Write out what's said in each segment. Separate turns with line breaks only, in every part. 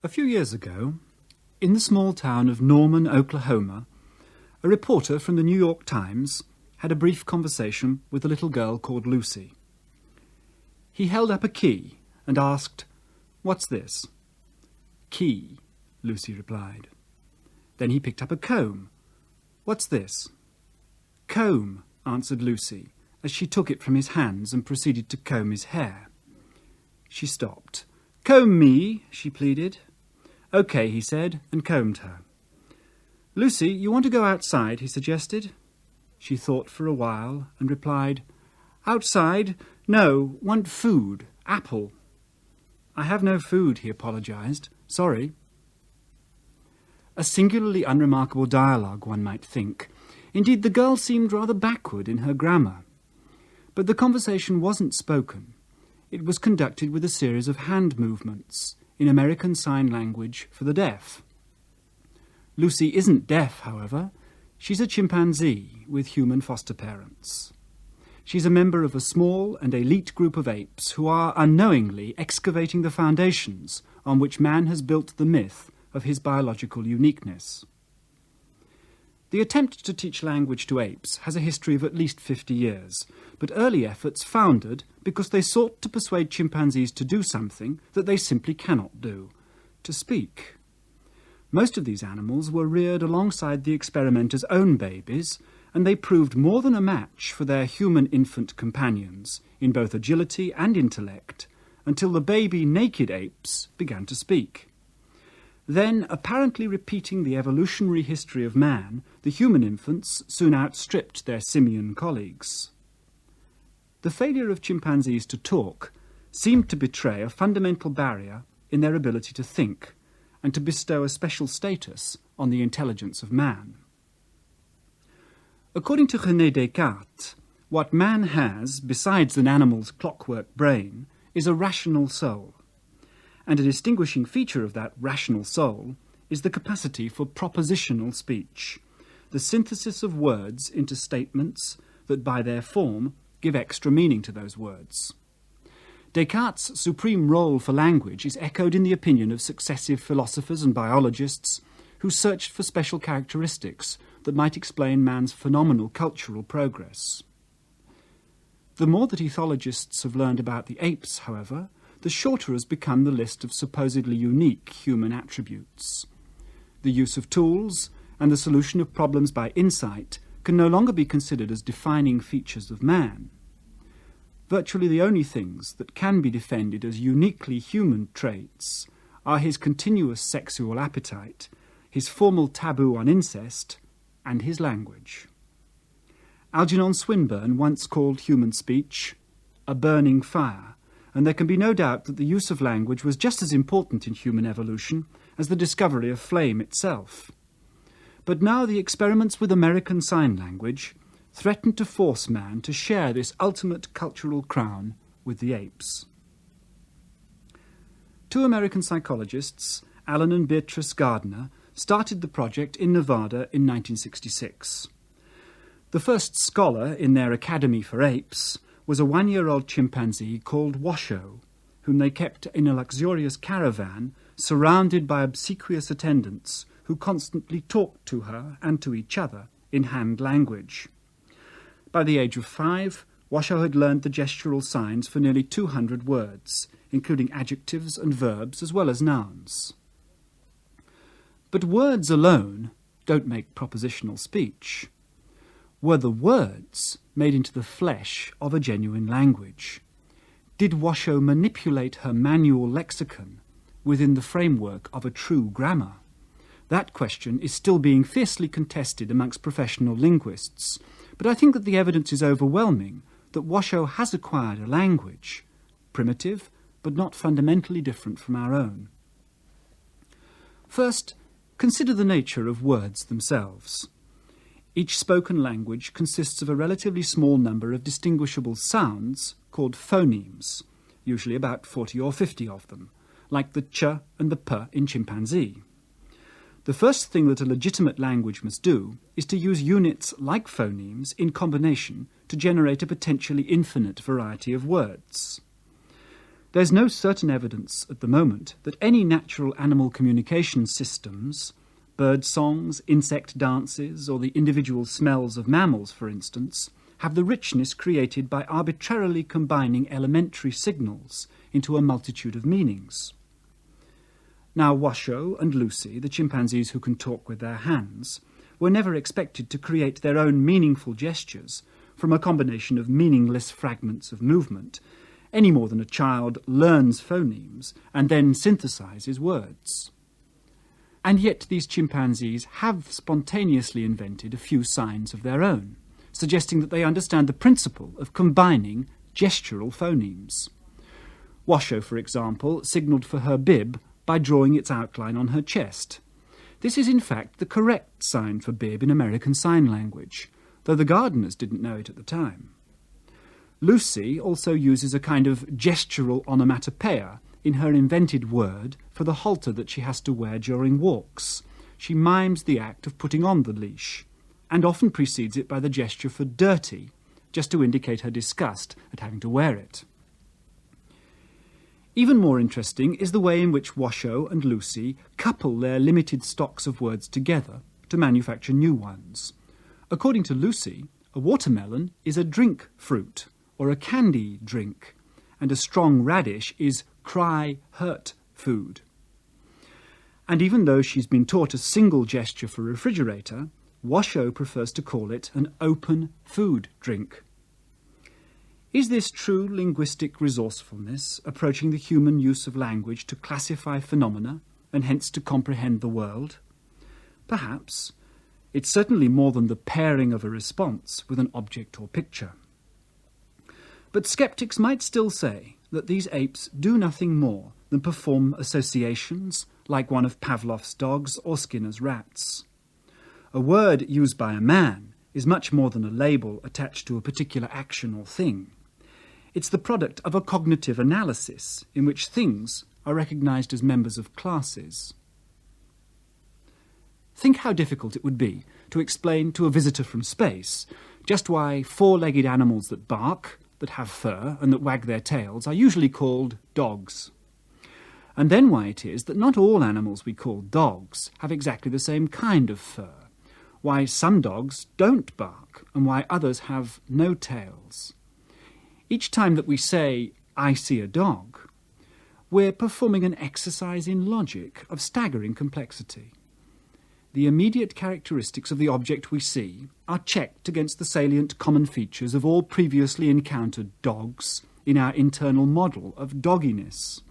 A few years ago, in the small town of Norman, Oklahoma, a reporter from the New York Times had a brief conversation with a little girl called Lucy. He held up a key and asked, "What's this?" "Key," Lucy replied. Then he picked up a comb. "What's this?" "Comb," answered Lucy, as she took it from his hands and proceeded to comb his hair. She stopped. "Comb me," she pleaded. "Okay," he said, and combed her. "Lucy, you want to go outside?" he suggested. She thought for a while and replied, "Outside? No, want food. Apple." "I have no food," he apologized. "Sorry." A singularly unremarkable dialogue, one might think. Indeed, the girl seemed rather backward in her grammar. But the conversation wasn't spoken. It was conducted with a series of hand movements in American Sign Language for the deaf. Lucy isn't deaf, however. She's a chimpanzee with human foster parents. She's a member of a small and elite group of apes who are unknowingly excavating the foundations on which man has built the myth of his biological uniqueness. The attempt to teach language to apes has a history of at least 50 years, but early efforts foundered because they sought to persuade chimpanzees to do something that they simply cannot do, to speak. Most of these animals were reared alongside the experimenters' own babies, and they proved more than a match for their human infant companions in both agility and intellect until the baby naked apes began to speak. Then, apparently repeating the evolutionary history of man, the human infants soon outstripped their simian colleagues. The failure of chimpanzees to talk seemed to betray a fundamental barrier in their ability to think and to bestow a special status on the intelligence of man. According to René Descartes, what man has, besides an animal's clockwork brain, is a rational soul. And a distinguishing feature of that rational soul is the capacity for propositional speech, the synthesis of words into statements that by their form give extra meaning to those words. Descartes' supreme role for language is echoed in the opinion of successive philosophers and biologists who searched for special characteristics that might explain man's phenomenal cultural progress. The more that ethologists have learned about the apes, however, the shorter has become the list of supposedly unique human attributes. The use of tools and the solution of problems by insight can no longer be considered as defining features of man. Virtually the only things that can be defended as uniquely human traits are his continuous sexual appetite, his formal taboo on incest, and his language. Algernon Swinburne once called human speech a burning fire, and there can be no doubt that the use of language was just as important in human evolution as the discovery of flame itself. But now the experiments with American Sign Language threaten to force man to share this ultimate cultural crown with the apes. Two American psychologists, Alan and Beatrice Gardner, started the project in Nevada in 1966. The first scholar in their Academy for Apes was a 1-year-old chimpanzee called Washoe, whom they kept in a luxurious caravan surrounded by obsequious attendants who constantly talked to her and to each other in hand language. By the age of 5, Washoe had learned the gestural signs for nearly 200 words, including adjectives and verbs as well as nouns. But words alone don't make propositional speech. Were the words made into the flesh of a genuine language? Did Washoe manipulate her manual lexicon within the framework of a true grammar? That question is still being fiercely contested amongst professional linguists, but I think that the evidence is overwhelming that Washoe has acquired a language, primitive but not fundamentally different from our own. First, consider the nature of words themselves. Each spoken language consists of a relatively small number of distinguishable sounds called phonemes, usually about 40 or 50 of them, like the ch and the p in chimpanzee. The first thing that a legitimate language must do is to use units like phonemes in combination to generate a potentially infinite variety of words. There's no certain evidence at the moment that any natural animal communication systems, bird songs, insect dances, or the individual smells of mammals, for instance, have the richness created by arbitrarily combining elementary signals into a multitude of meanings. Now, Washoe and Lucy, the chimpanzees who can talk with their hands, were never expected to create their own meaningful gestures from a combination of meaningless fragments of movement, any more than a child learns phonemes and then synthesizes words. And yet these chimpanzees have spontaneously invented a few signs of their own, suggesting that they understand the principle of combining gestural phonemes. Washoe, for example, signalled for her bib by drawing its outline on her chest. This is in fact the correct sign for bib in American Sign Language, though the gardeners didn't know it at the time. Lucy also uses a kind of gestural onomatopoeia in her invented word for the halter that she has to wear during walks. She mimes the act of putting on the leash, and often precedes it by the gesture for dirty, just to indicate her disgust at having to wear it. Even more interesting is the way in which Washoe and Lucy couple their limited stocks of words together to manufacture new ones. According to Lucy, a watermelon is a drink fruit, or a candy drink, and a strong radish is cry hurt food. And even though she's been taught a single gesture for refrigerator, Washoe prefers to call it an open food drink. Is this true linguistic resourcefulness approaching the human use of language to classify phenomena and hence to comprehend the world? Perhaps. It's certainly more than the pairing of a response with an object or picture. But skeptics might still say that these apes do nothing more than perform associations like one of Pavlov's dogs or Skinner's rats. A word used by a man is much more than a label attached to a particular action or thing. It's the product of a cognitive analysis in which things are recognised as members of classes. Think how difficult it would be to explain to a visitor from space just why four-legged animals that bark, that have fur and that wag their tails are usually called dogs. And then why it is that not all animals we call dogs have exactly the same kind of fur, why some dogs don't bark and why others have no tails. Each time that we say, "I see a dog," we're performing an exercise in logic of staggering complexity. The immediate characteristics of the object we see are checked against the salient common features of all previously encountered dogs in our internal model of dogginess.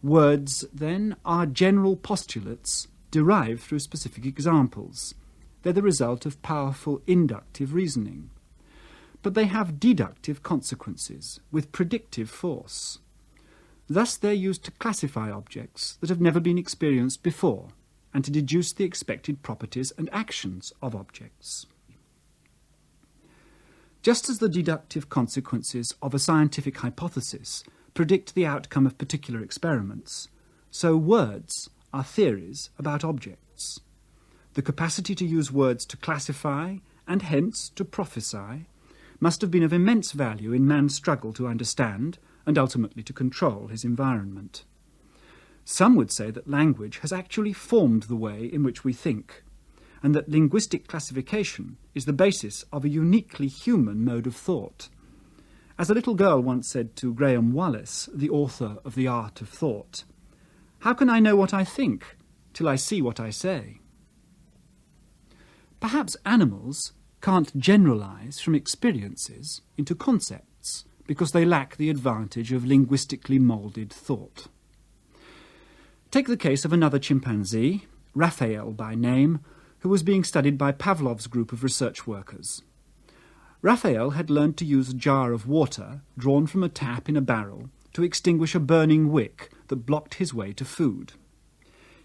Words, then, are general postulates derived through specific examples. They're the result of powerful inductive reasoning. But they have deductive consequences with predictive force. Thus they're used to classify objects that have never been experienced before and to deduce the expected properties and actions of objects. Just as the deductive consequences of a scientific hypothesis predict the outcome of particular experiments, so words are theories about objects. The capacity to use words to classify and hence to prophesy must have been of immense value in man's struggle to understand and ultimately to control his environment. Some would say that language has actually formed the way in which we think, and that linguistic classification is the basis of a uniquely human mode of thought. As a little girl once said to Graham Wallas, the author of The Art of Thought, "How can I know what I think till I see what I say?" Perhaps animals can't generalize from experiences into concepts because they lack the advantage of linguistically moulded thought. Take the case of another chimpanzee, Raphael by name, who was being studied by Pavlov's group of research workers. Raphael had learned to use a jar of water drawn from a tap in a barrel to extinguish a burning wick that blocked his way to food.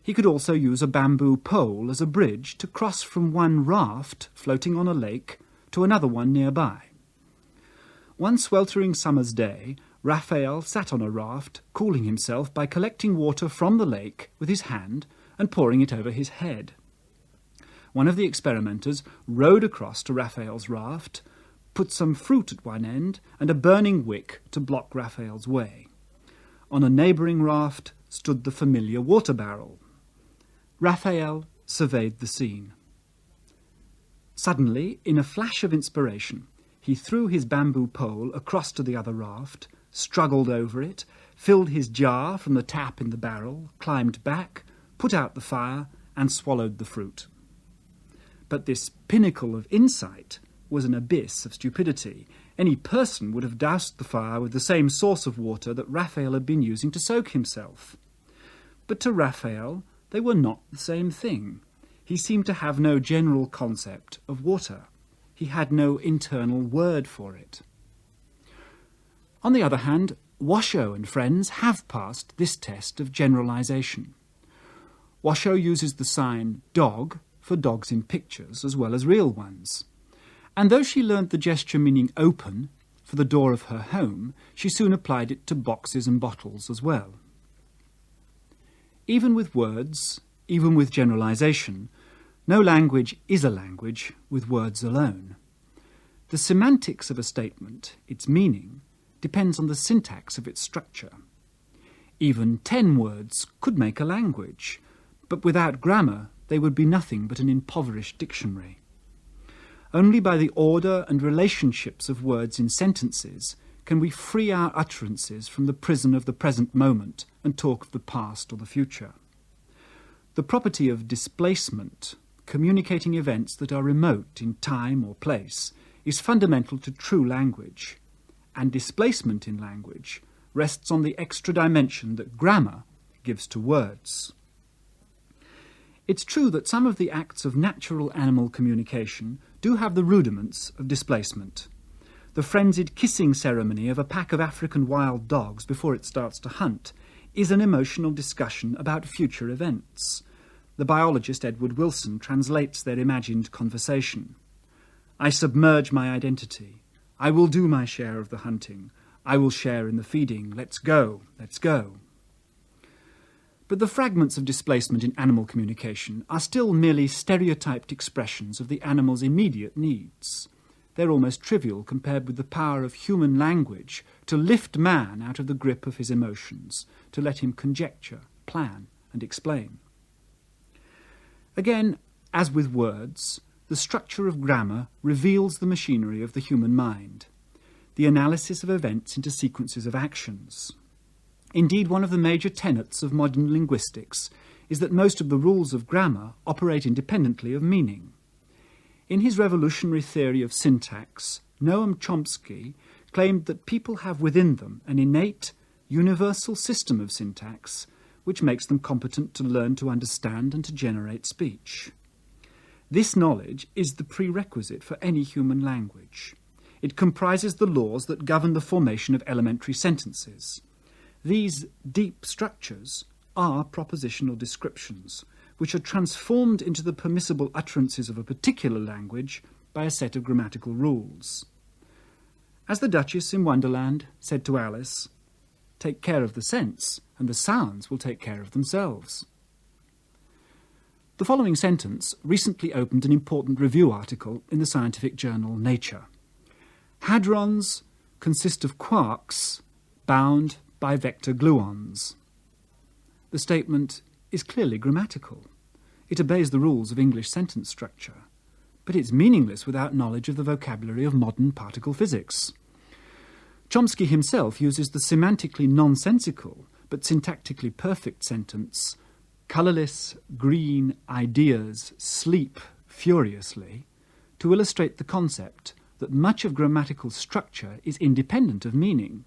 He could also use a bamboo pole as a bridge to cross from one raft floating on a lake to another one nearby. One sweltering summer's day, Raphael sat on a raft, cooling himself by collecting water from the lake with his hand and pouring it over his head. One of the experimenters rowed across to Raphael's raft, put some fruit at one end and a burning wick to block Raphael's way. On a neighbouring raft stood the familiar water barrel. Raphael surveyed the scene. Suddenly, in a flash of inspiration, he threw his bamboo pole across to the other raft, struggled over it, filled his jar from the tap in the barrel, climbed back, put out the fire, and swallowed the fruit. But this pinnacle of insight was an abyss of stupidity. Any person would have doused the fire with the same source of water that Raphael had been using to soak himself. But to Raphael, they were not the same thing. He seemed to have no general concept of water. He had no internal word for it. On the other hand, Washoe and friends have passed this test of generalization. Washoe uses the sign dog for dogs in pictures as well as real ones. And though she learnt the gesture meaning open for the door of her home, she soon applied it to boxes and bottles as well. Even with words, even with generalization, no language is a language with words alone. The semantics of a statement, its meaning, depends on the syntax of its structure. Even 10 words could make a language, but without grammar they would be nothing but an impoverished dictionary. Only by the order and relationships of words in sentences can we free our utterances from the prison of the present moment and talk of the past or the future. The property of displacement, communicating events that are remote in time or place, is fundamental to true language, and displacement in language rests on the extra dimension that grammar gives to words. It's true that some of the acts of natural animal communication do have the rudiments of displacement. The frenzied kissing ceremony of a pack of African wild dogs before it starts to hunt is an emotional discussion about future events. The biologist Edward Wilson translates their imagined conversation. I submerge my identity. I will do my share of the hunting. I will share in the feeding. Let's go, let's go. But the fragments of displacement in animal communication are still merely stereotyped expressions of the animal's immediate needs. They're almost trivial compared with the power of human language to lift man out of the grip of his emotions, to let him conjecture, plan, and explain. Again, as with words, the structure of grammar reveals the machinery of the human mind, the analysis of events into sequences of actions. Indeed, one of the major tenets of modern linguistics is that most of the rules of grammar operate independently of meaning. In his revolutionary theory of syntax, Noam Chomsky claimed that people have within them an innate, universal system of syntax which makes them competent to learn to understand and to generate speech. This knowledge is the prerequisite for any human language. It comprises the laws that govern the formation of elementary sentences. These deep structures are propositional descriptions, which are transformed into the permissible utterances of a particular language by a set of grammatical rules. As the Duchess in Wonderland said to Alice, "Take care of the sense, and the sounds will take care of themselves." The following sentence recently opened an important review article in the scientific journal Nature. Hadrons consist of quarks bound by vector gluons. The statement is clearly grammatical. It obeys the rules of English sentence structure, but it's meaningless without knowledge of the vocabulary of modern particle physics. Chomsky himself uses the semantically nonsensical but syntactically perfect sentence, "Colourless green ideas sleep furiously," to illustrate the concept that much of grammatical structure is independent of meaning.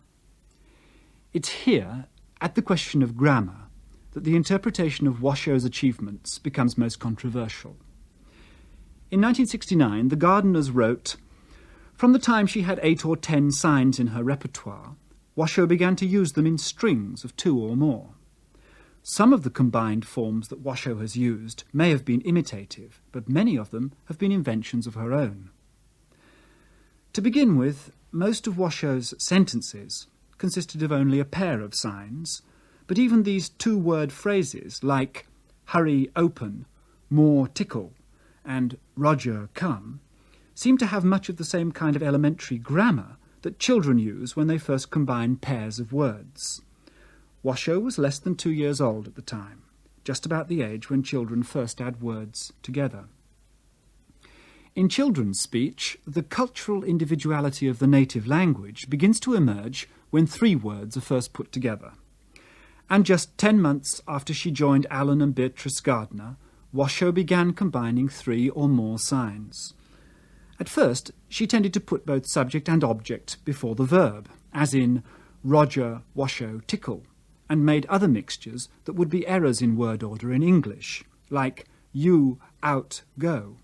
It's here, at the question of grammar, that the interpretation of Washoe's achievements becomes most controversial. In 1969, the Gardeners wrote, "From the time she had 8 or 10 signs in her repertoire, Washoe began to use them in strings of 2 or more. Some of the combined forms that Washoe has used may have been imitative, but many of them have been inventions of her own." To begin with, most of Washoe's sentences consisted of only a pair of signs, but even these 2-word phrases like "hurry, open," "more tickle," and "Roger, come," seem to have much of the same kind of elementary grammar that children use when they first combine pairs of words. Washoe was less than 2 years old at the time, just about the age when children first add words together. In children's speech, the cultural individuality of the native language begins to emerge when 3 words are first put together. And just 10 months after she joined Alan and Beatrice Gardner, Washoe began combining 3 or more signs. At first, she tended to put both subject and object before the verb, as in Roger, Washoe, tickle, and made other mixtures that would be errors in word order in English, like you, out, go.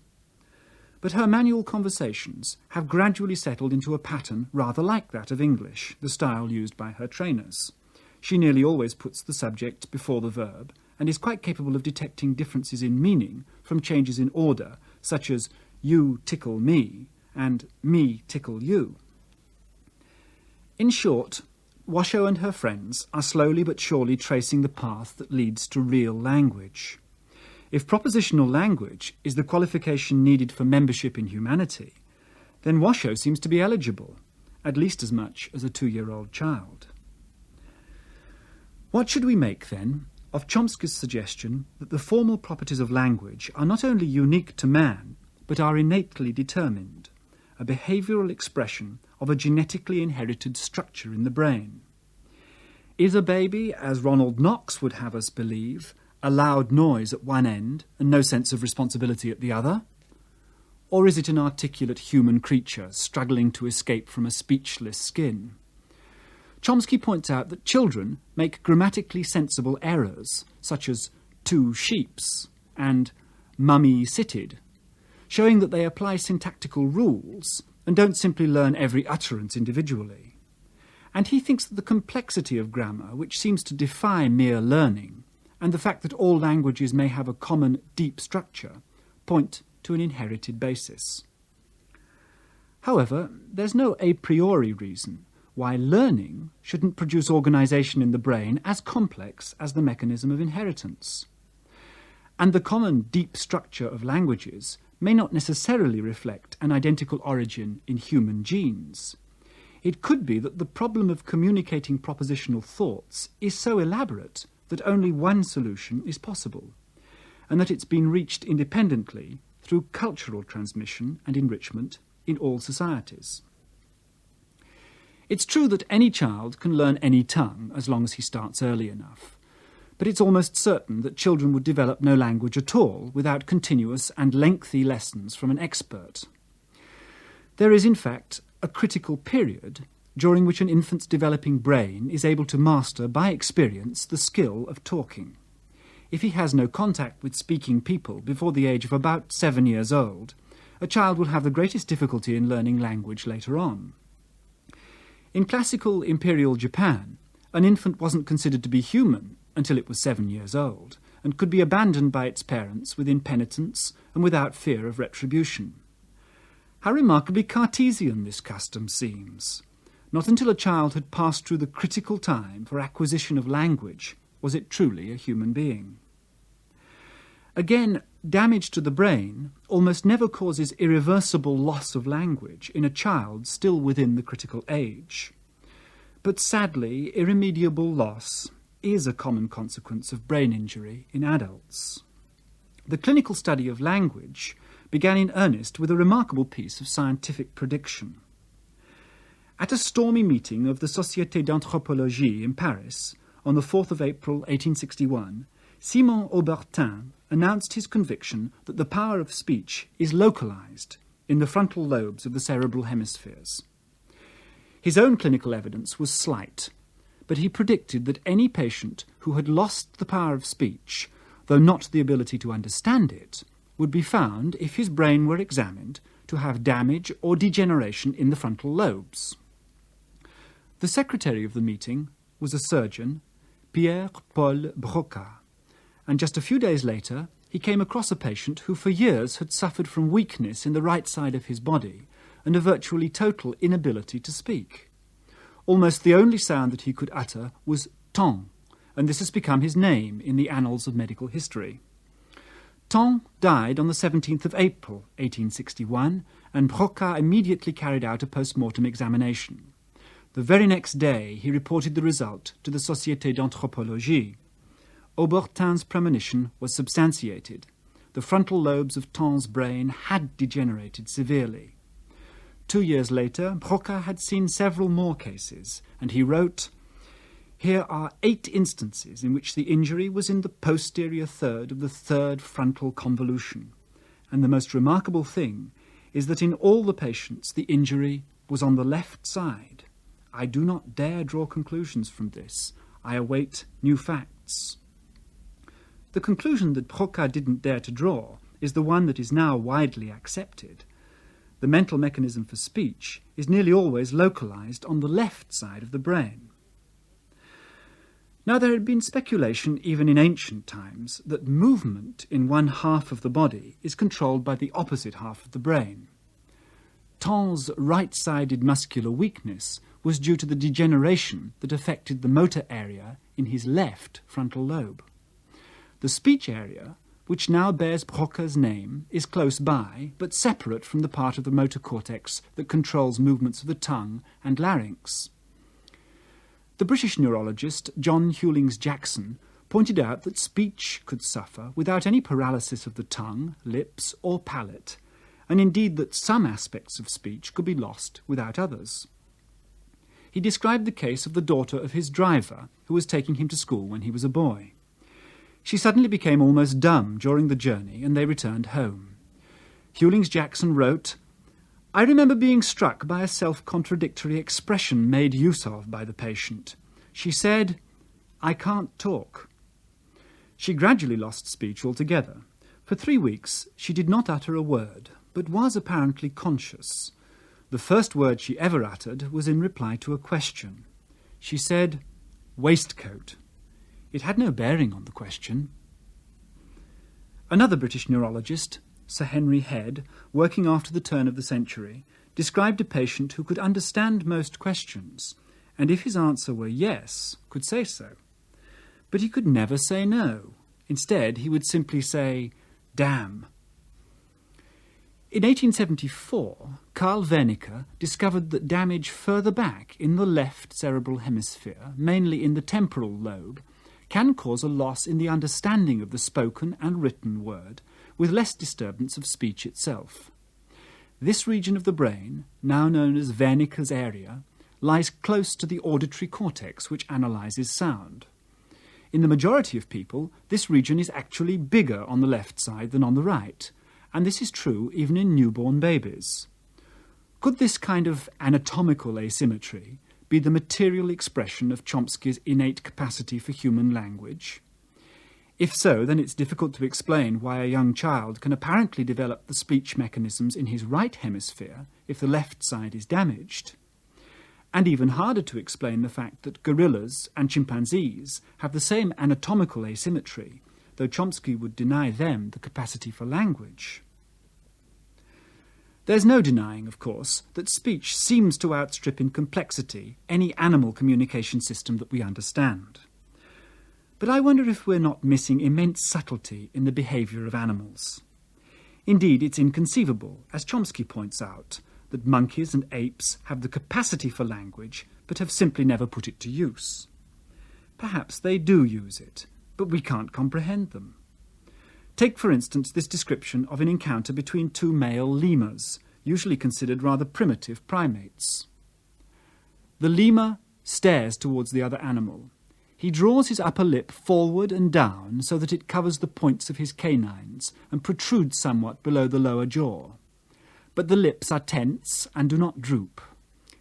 But her manual conversations have gradually settled into a pattern rather like that of English, the style used by her trainers. She nearly always puts the subject before the verb and is quite capable of detecting differences in meaning from changes in order, such as you tickle me and me tickle you. In short, Washoe and her friends are slowly but surely tracing the path that leads to real language. If propositional language is the qualification needed for membership in humanity, then Washoe seems to be eligible, at least as much as a 2-year-old child. What should we make, then, of Chomsky's suggestion that the formal properties of language are not only unique to man, but are innately determined, a behavioural expression of a genetically inherited structure in the brain? Is a baby, as Ronald Knox would have us believe, a loud noise at one end and no sense of responsibility at the other? Or is it an articulate human creature struggling to escape from a speechless skin? Chomsky points out that children make grammatically sensible errors, such as 2 sheeps and mummy sitted, showing that they apply syntactical rules and don't simply learn every utterance individually. And he thinks that the complexity of grammar, which seems to defy mere learning, and the fact that all languages may have a common deep structure, point to an inherited basis. However, there's no a priori reason why learning shouldn't produce organisation in the brain as complex as the mechanism of inheritance. And the common deep structure of languages may not necessarily reflect an identical origin in human genes. It could be that the problem of communicating propositional thoughts is so elaborate that only one solution is possible, and that it's been reached independently through cultural transmission and enrichment in all societies. It's true that any child can learn any tongue as long as he starts early enough, but it's almost certain that children would develop no language at all without continuous and lengthy lessons from an expert. There is, in fact, a critical period during which an infant's developing brain is able to master by experience the skill of talking. If he has no contact with speaking people before the age of about 7 years old, a child will have the greatest difficulty in learning language later on. In classical imperial Japan, an infant wasn't considered to be human until it was 7 years old, and could be abandoned by its parents with impenitence and without fear of retribution. How remarkably Cartesian this custom seems. Not until a child had passed through the critical time for acquisition of language was it truly a human being. Again, damage to the brain almost never causes irreversible loss of language in a child still within the critical age. But sadly, irremediable loss is a common consequence of brain injury in adults. The clinical study of language began in earnest with a remarkable piece of scientific prediction. At a stormy meeting of the Société d'Anthropologie in Paris on the 4th of April 1861, Simon Aubertin announced his conviction that the power of speech is localized in the frontal lobes of the cerebral hemispheres. His own clinical evidence was slight, but he predicted that any patient who had lost the power of speech, though not the ability to understand it, would be found, if his brain were examined, to have damage or degeneration in the frontal lobes. The secretary of the meeting was a surgeon, Pierre-Paul Broca, and just a few days later he came across a patient who for years had suffered from weakness in the right side of his body and a virtually total inability to speak. Almost the only sound that he could utter was ton, and this has become his name in the annals of medical history. Ton died on the 17th of April, 1861, and Broca immediately carried out a post-mortem examination. The very next day he reported the result to the Société d'Anthropologie. Aubertin's premonition was substantiated. The frontal lobes of Tan's brain had degenerated severely. 2 years later, Broca had seen several more cases, and he wrote, "Here are 8 instances in which the injury was in the posterior third of the third frontal convolution, and the most remarkable thing is that in all the patients the injury was on the left side. I do not dare draw conclusions from this. I await new facts." The conclusion that Broca didn't dare to draw is the one that is now widely accepted. The mental mechanism for speech is nearly always localized on the left side of the brain. Now, there had been speculation even in ancient times that movement in one half of the body is controlled by the opposite half of the brain. Tan's right-sided muscular weakness was due to the degeneration that affected the motor area in his left frontal lobe. The speech area, which now bears Broca's name, is close by, but separate from the part of the motor cortex that controls movements of the tongue and larynx. The British neurologist John Hewlings-Jackson pointed out that speech could suffer without any paralysis of the tongue, lips, or palate, and indeed that some aspects of speech could be lost without others. He described the case of the daughter of his driver, who was taking him to school when he was a boy. She suddenly became almost dumb during the journey, and they returned home. Hewlings-Jackson wrote, "I remember being struck by a self-contradictory expression made use of by the patient. She said, 'I can't talk.' She gradually lost speech altogether. For 3 weeks she did not utter a word, but was apparently conscious. The first word she ever uttered was in reply to a question. She said, 'waistcoat.' It had no bearing on the question." Another British neurologist, Sir Henry Head, working after the turn of the century, described a patient who could understand most questions, and if his answer were yes, could say so. But he could never say no. Instead, he would simply say, "damn." In 1874, Carl Wernicke discovered that damage further back in the left cerebral hemisphere, mainly in the temporal lobe, can cause a loss in the understanding of the spoken and written word, with less disturbance of speech itself. This region of the brain, now known as Wernicke's area, lies close to the auditory cortex, which analyzes sound. In the majority of people, this region is actually bigger on the left side than on the right, and this is true even in newborn babies. Could this kind of anatomical asymmetry be the material expression of Chomsky's innate capacity for human language? If so, then it's difficult to explain why a young child can apparently develop the speech mechanisms in his right hemisphere if the left side is damaged. And even harder to explain the fact that gorillas and chimpanzees have the same anatomical asymmetry, though Chomsky would deny them the capacity for language. There's no denying, of course, that speech seems to outstrip in complexity any animal communication system that we understand. But I wonder if we're not missing immense subtlety in the behaviour of animals. Indeed, it's inconceivable, as Chomsky points out, that monkeys and apes have the capacity for language, but have simply never put it to use. Perhaps they do use it, but we can't comprehend them. Take, for instance, this description of an encounter between 2 male lemurs, usually considered rather primitive primates. The lemur stares towards the other animal. He draws his upper lip forward and down so that it covers the points of his canines and protrudes somewhat below the lower jaw. But the lips are tense and do not droop.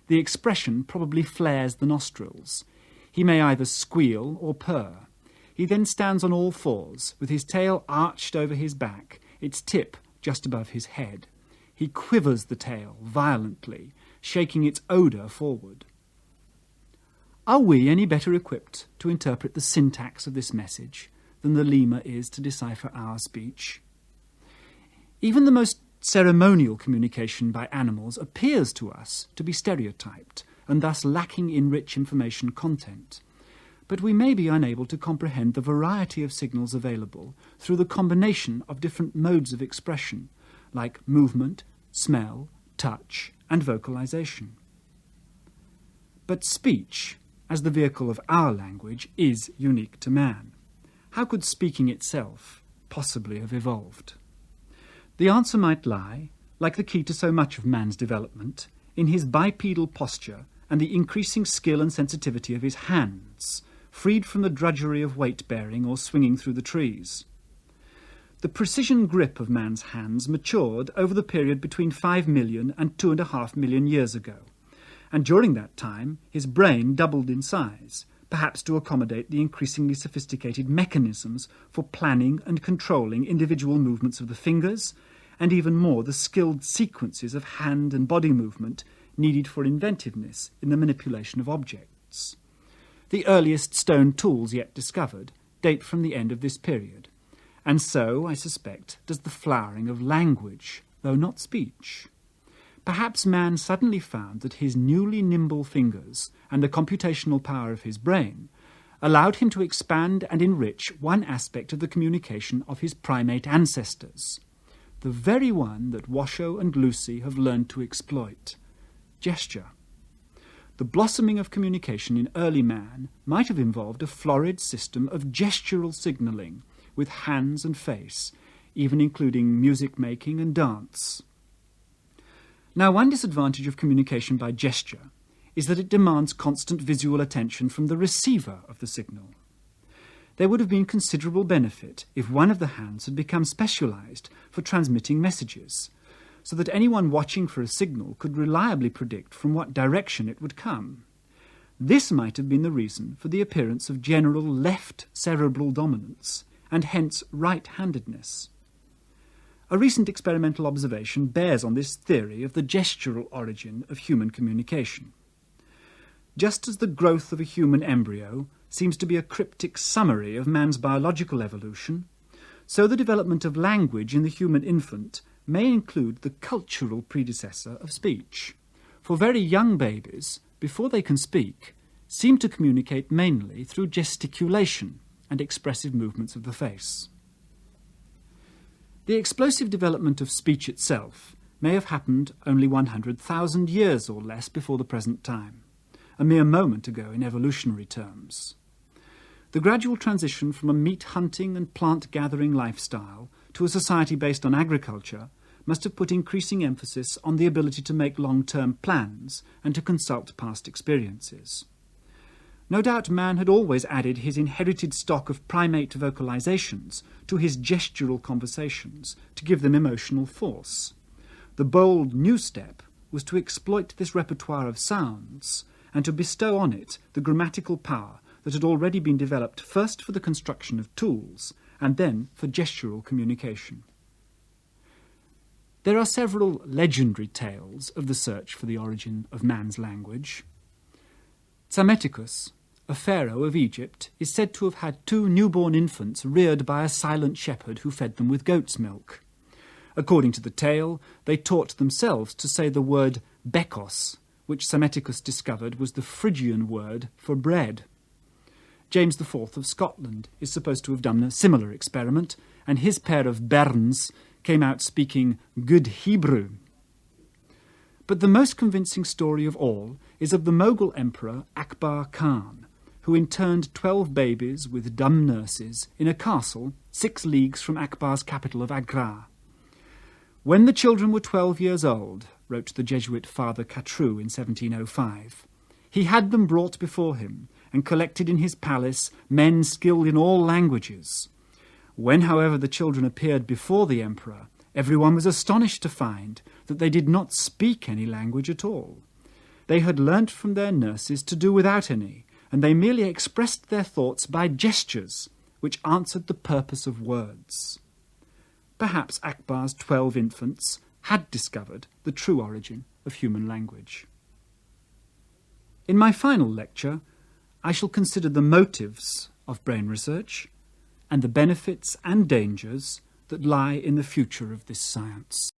The expression probably flares the nostrils. He may either squeal or purr. He then stands on all fours, with his tail arched over his back, its tip just above his head. He quivers the tail violently, shaking its odour forward. Are we any better equipped to interpret the syntax of this message than the lemur is to decipher our speech? Even the most ceremonial communication by animals appears to us to be stereotyped and thus lacking in rich information content. But we may be unable to comprehend the variety of signals available through the combination of different modes of expression, like movement, smell, touch, and vocalization. But speech, as the vehicle of our language, is unique to man. How could speaking itself possibly have evolved? The answer might lie, like the key to so much of man's development, in his bipedal posture and the increasing skill and sensitivity of his hands, freed from the drudgery of weight-bearing or swinging through the trees. The precision grip of man's hands matured over the period between 5 million and 2.5 million years ago, and during that time his brain doubled in size, perhaps to accommodate the increasingly sophisticated mechanisms for planning and controlling individual movements of the fingers, and even more the skilled sequences of hand and body movement needed for inventiveness in the manipulation of objects. The earliest stone tools yet discovered date from the end of this period, and so, I suspect, does the flowering of language, though not speech. Perhaps man suddenly found that his newly nimble fingers and the computational power of his brain allowed him to expand and enrich one aspect of the communication of his primate ancestors, the very one that Washoe and Lucy have learned to exploit: gesture. The blossoming of communication in early man might have involved a florid system of gestural signalling with hands and face, even including music-making and dance. Now, one disadvantage of communication by gesture is that it demands constant visual attention from the receiver of the signal. There would have been considerable benefit if one of the hands had become specialized for transmitting messages, so that anyone watching for a signal could reliably predict from what direction it would come. This might have been the reason for the appearance of general left cerebral dominance, and hence right-handedness. A recent experimental observation bears on this theory of the gestural origin of human communication. Just as the growth of a human embryo seems to be a cryptic summary of man's biological evolution, so the development of language in the human infant may include the cultural predecessor of speech. For very young babies, before they can speak, seem to communicate mainly through gesticulation and expressive movements of the face. The explosive development of speech itself may have happened only 100,000 years or less before the present time, a mere moment ago in evolutionary terms. The gradual transition from a meat-hunting and plant-gathering lifestyle to a society based on agriculture must have put increasing emphasis on the ability to make long-term plans and to consult past experiences. No doubt man had always added his inherited stock of primate vocalizations to his gestural conversations to give them emotional force. The bold new step was to exploit this repertoire of sounds and to bestow on it the grammatical power that had already been developed first for the construction of tools and then for gestural communication. There are several legendary tales of the search for the origin of man's language. Psammetichus, a pharaoh of Egypt, is said to have had 2 newborn infants reared by a silent shepherd who fed them with goat's milk. According to the tale, they taught themselves to say the word bekos, which Psammetichus discovered was the Phrygian word for bread. James IV of Scotland is supposed to have done a similar experiment, and his pair of bairns came out speaking good Hebrew. But the most convincing story of all is of the Mughal emperor Akbar Khan, who interned 12 babies with dumb nurses in a castle 6 leagues from Akbar's capital of Agra. When the children were 12 years old, wrote the Jesuit Father Catrou in 1705, he had them brought before him and collected in his palace men skilled in all languages. When, however, the children appeared before the emperor, everyone was astonished to find that they did not speak any language at all. They had learnt from their nurses to do without any, and they merely expressed their thoughts by gestures, which answered the purpose of words. Perhaps Akbar's 12 infants had discovered the true origin of human language. In my final lecture, I shall consider the motives of brain research and the benefits and dangers that lie in the future of this science.